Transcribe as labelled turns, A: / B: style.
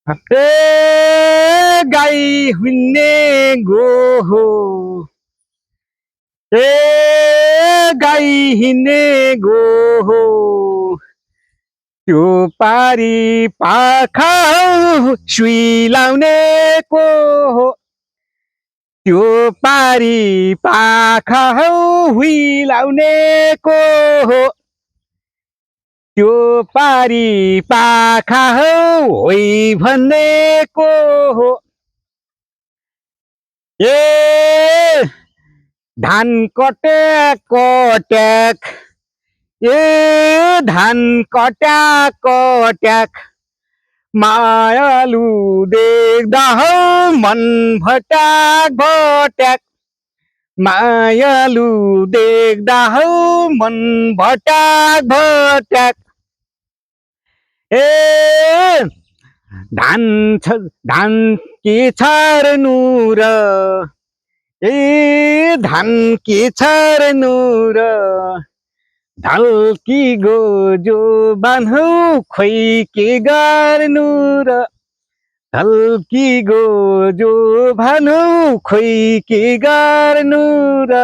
A: ए गाई हुन्ने गो हो ए गाई हिँड्ने गो हो त्यो पारी पाखा सुई लाउने को हो त्यो पारी पाखा हुइलाउने को हो त्यो पारी पाखा होइ भन्ने को हो ए धान कट्याक कट्याक ए धान कट्याक कट्याक मायालु देख्दा हौ मन भट्याक भट्याक मायालु देख्दा हौ मन भट्याक भट्याक ए धान धान के छर्नु र ए धान के छर्नु र ढल्की गोजो बान्हौ खोइ के गर्नु र ढल्की गोजो बान्हौ खोइ के गर्नु र